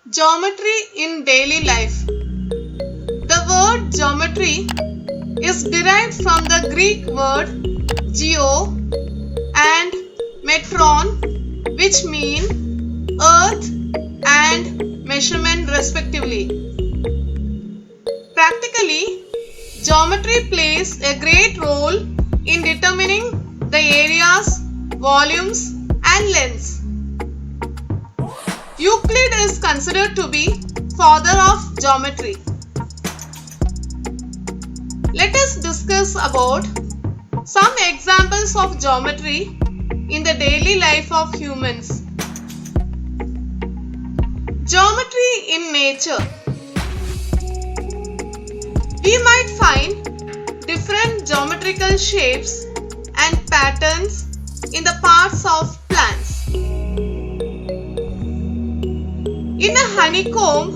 Geometry in daily life. The word geometry is derived from the Greek word geo and metron, which mean earth and measurement respectively. Practically, geometry plays a great role in determining the areas, volumes and lengths. Euclid is considered to be father of geometry. Let us discuss about some examples of geometry in the daily life of humans. Geometry in nature. We might find different geometrical shapes and patterns in the parts of plants. In a honeycomb,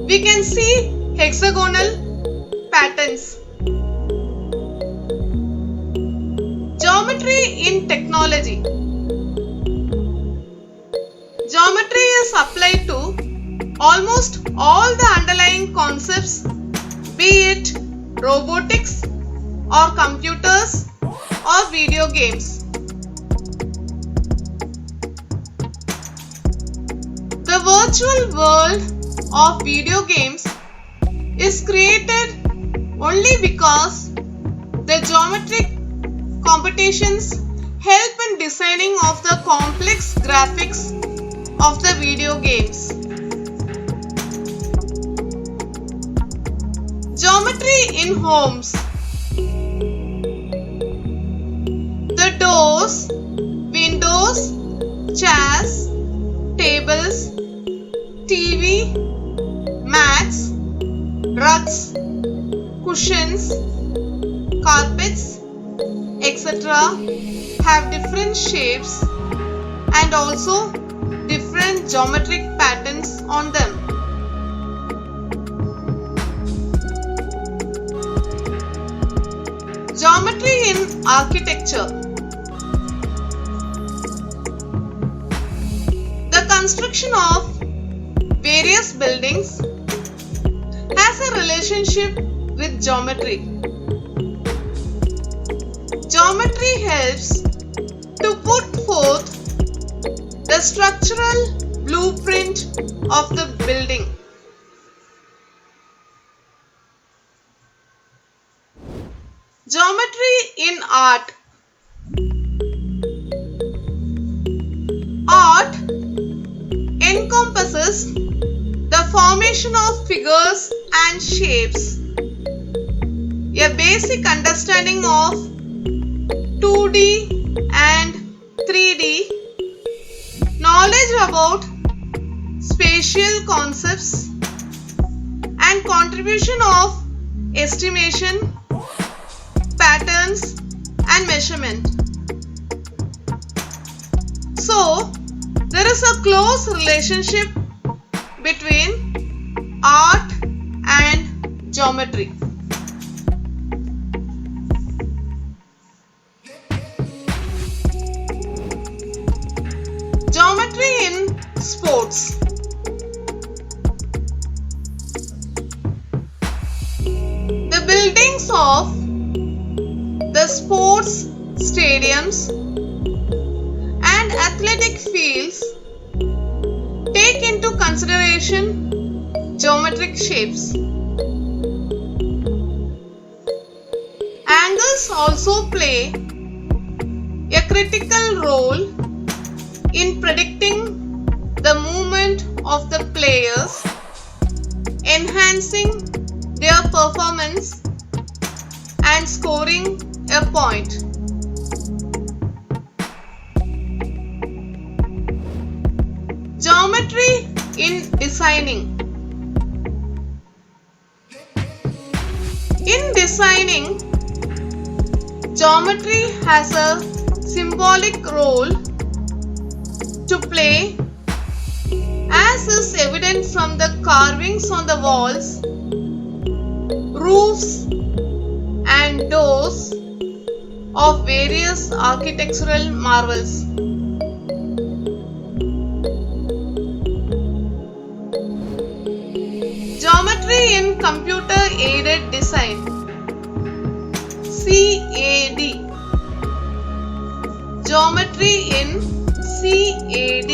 we can see hexagonal patterns. Geometry in technology. Geometry is applied to almost all the underlying concepts, be it robotics or computers or video games. The virtual world of video games is created only because the geometric computations help in designing of the complex graphics of the video games. Geometry in homes. The doors, windows, chairs, tables, TV, mats, rugs, cushions, carpets, etc. have different shapes and also different geometric patterns on them. Geometry in architecture. The construction of various buildings has a relationship with geometry. Geometry helps to put forth the structural blueprint of the building. Geometry in art. Art encompasses the formation of figures and shapes, a basic understanding of 2D and 3D, knowledge about spatial concepts, and contribution of estimation, patterns, and measurement. So, there is a close relationship between art and geometry. Geometry in sports. The buildings of the sports stadiums and athletic fields take into consideration geometric shapes. Angles also play a critical role in predicting the movement of the players, enhancing their performance and scoring a point. Geometry in designing. In designing, geometry has a symbolic role to play, as is evident from the carvings on the walls, roofs and doors, of various architectural marvels. Geometry in Computer Aided Design CAD. Geometry in CAD.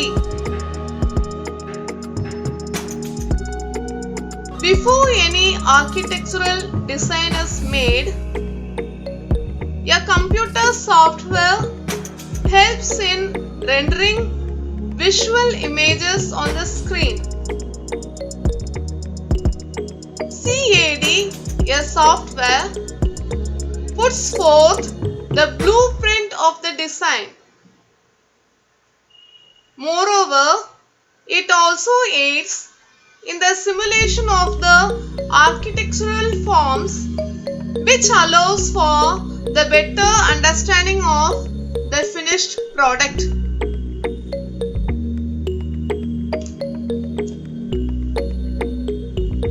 Before any architectural design is made, a computer software helps in rendering visual images on the screen. CAD, a software, puts forth the blueprint of the design. Moreover, it also aids in the simulation of the architectural forms, which allows for the better understanding of the finished product.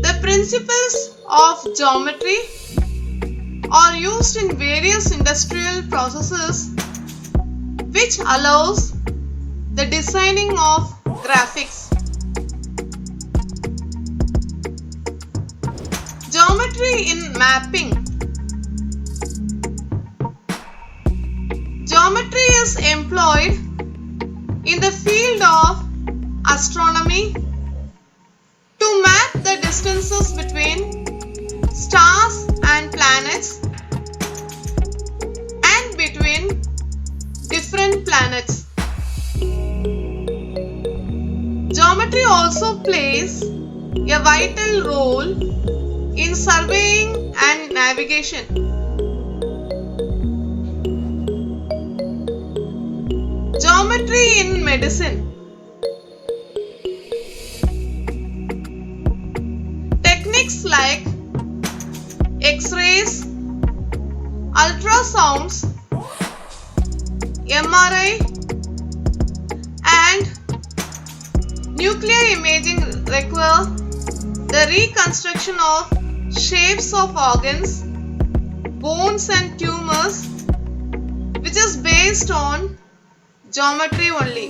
The principles of geometry are used in various industrial processes, which allows the designing of graphics. Geometry in mapping. Geometry is employed in the field of astronomy to map the distances between stars and planets and between different planets. Geometry also plays a vital role in surveying and navigation. Geometry in medicine. Techniques like X-rays, ultrasounds, MRI, and nuclear imaging require the reconstruction of shapes of organs, bones and tumors, which is based on geometry only.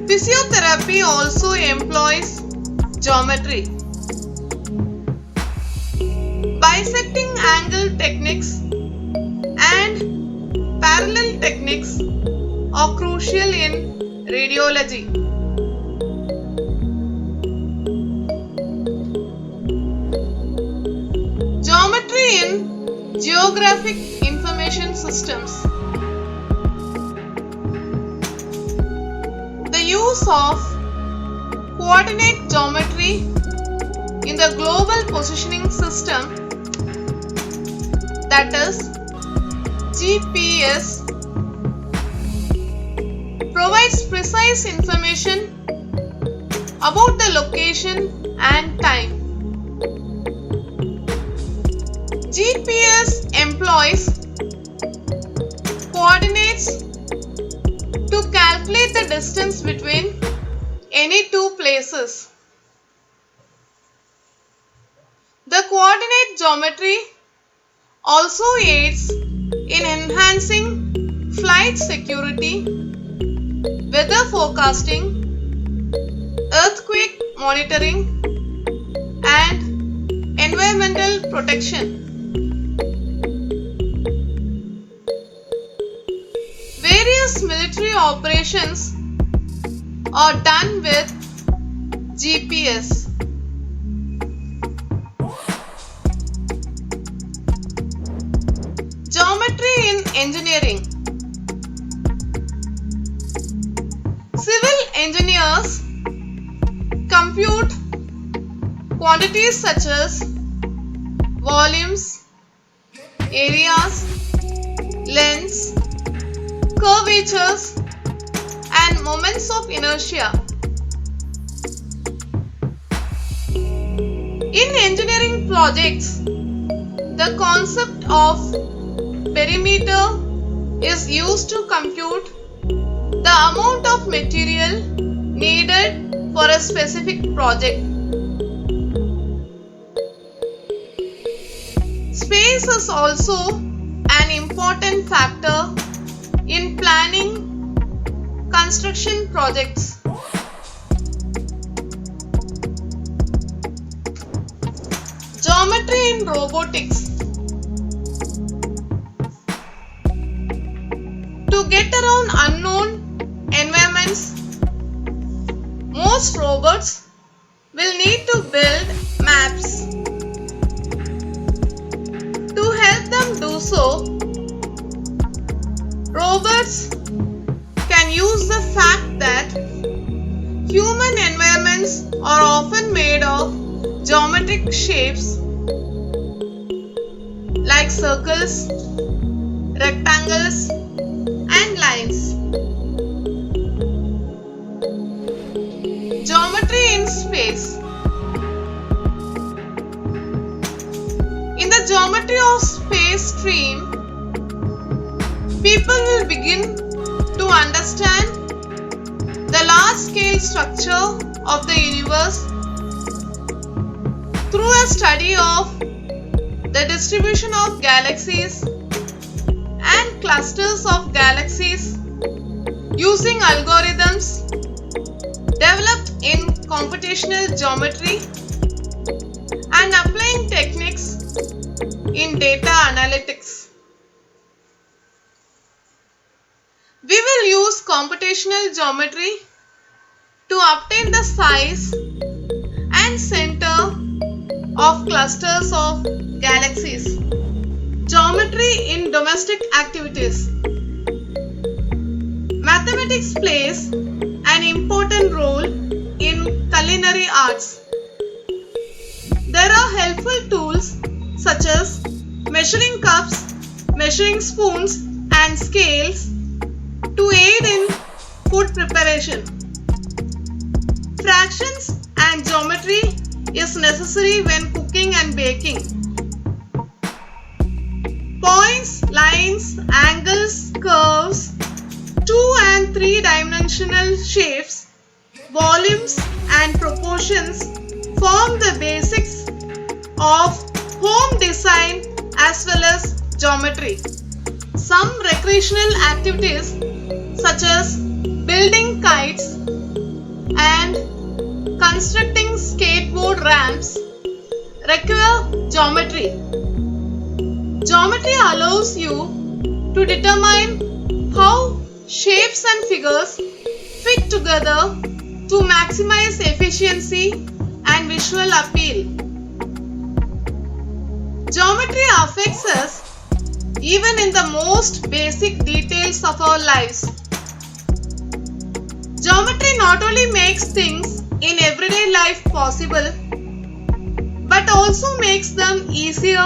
Physiotherapy also employs geometry. Bisecting angle techniques and parallel techniques are crucial in radiology. Geometry in geographic information systems. The use of coordinate geometry in the global positioning system, that is GPS, provides precise information about the location and time. GPS employs coordinates to calculate the distance between any two places. The coordinate geometry also aids in enhancing flight security, weather forecasting, earthquake monitoring, and environmental protection. Various military operations are done with GPS. Geometry in engineering. Civil engineers compute quantities such as volumes, areas, lengths, curvatures, and moments of inertia. In engineering projects, the concept of perimeter is used to compute the amount of material needed for a specific project. Space is also an important factor in planning construction projects. Geometry in robotics. To get around unknown environments, most robots will need to build maps. To help them do so, robots can use the fact that human environments are often made of geometric shapes like circles, rectangles, and lines. Geometry in space. In the geometry of space stream, people will begin to understand the large-scale structure of the universe through a study of the distribution of galaxies and clusters of galaxies using algorithms developed in computational geometry and applying techniques in data analytics. We will use computational geometry to obtain the size and center of clusters of galaxies. Geometry in domestic activities. Mathematics plays an important role in culinary arts. There are helpful tools such as measuring cups, measuring spoons, and scales to aid in food preparation. Fractions and geometry is necessary when cooking and baking. Points, lines, angles, curves, 2 and 3 dimensional shapes, volumes and proportions form the basics of home design as well as geometry. Some recreational activities such as building kites and constructing skateboard ramps require geometry. Geometry allows you to determine how shapes and figures fit together to maximize efficiency and visual appeal. Geometry affects us even in the most basic details of our lives. Geometry not only makes things in everyday life possible, but also makes them easier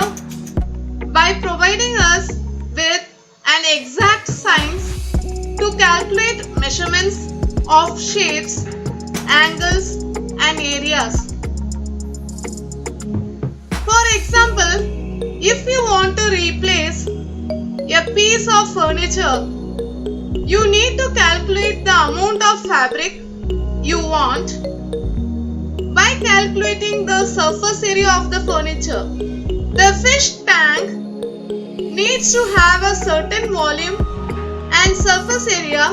by providing us with an exact science to calculate measurements of shapes, angles, and areas. For example, if you want to replace a piece of furniture, you need to calculate the amount of fabric you want by calculating the surface area of the furniture. The fish tank needs to have a certain volume and surface area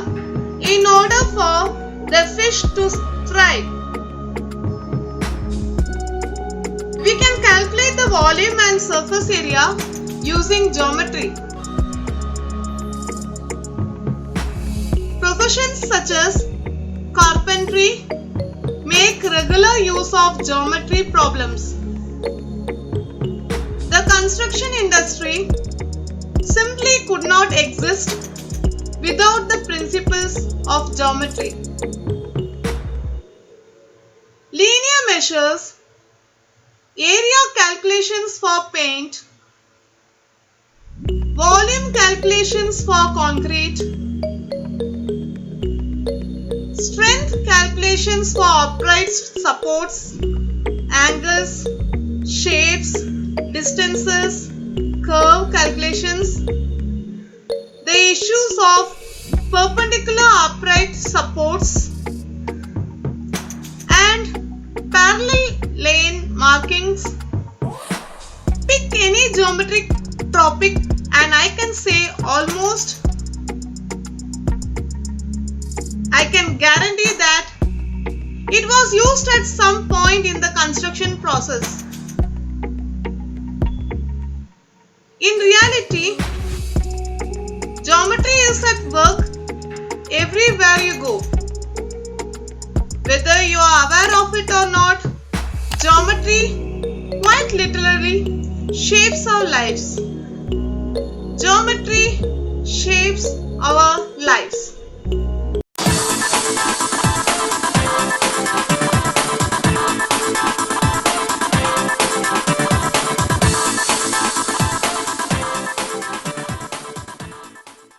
in order for the fish to thrive. We can calculate the volume and surface area using geometry. Professions such as carpentry make regular use of geometry problems. The construction industry simply could not exist without the principles of geometry. Linear measures, area calculations for paint, volume calculations for concrete, strength calculations for upright supports, angles, shapes, distances, curve calculations, the issues of perpendicular upright supports and parallel lane markings. Pick any any geometric topic, and I can say almost I can guarantee that it was used at some point in the construction process. In reality, geometry is at work everywhere you go. Whether you are aware of it or not, geometry quite literally shapes our lives. Geometry shapes our lives.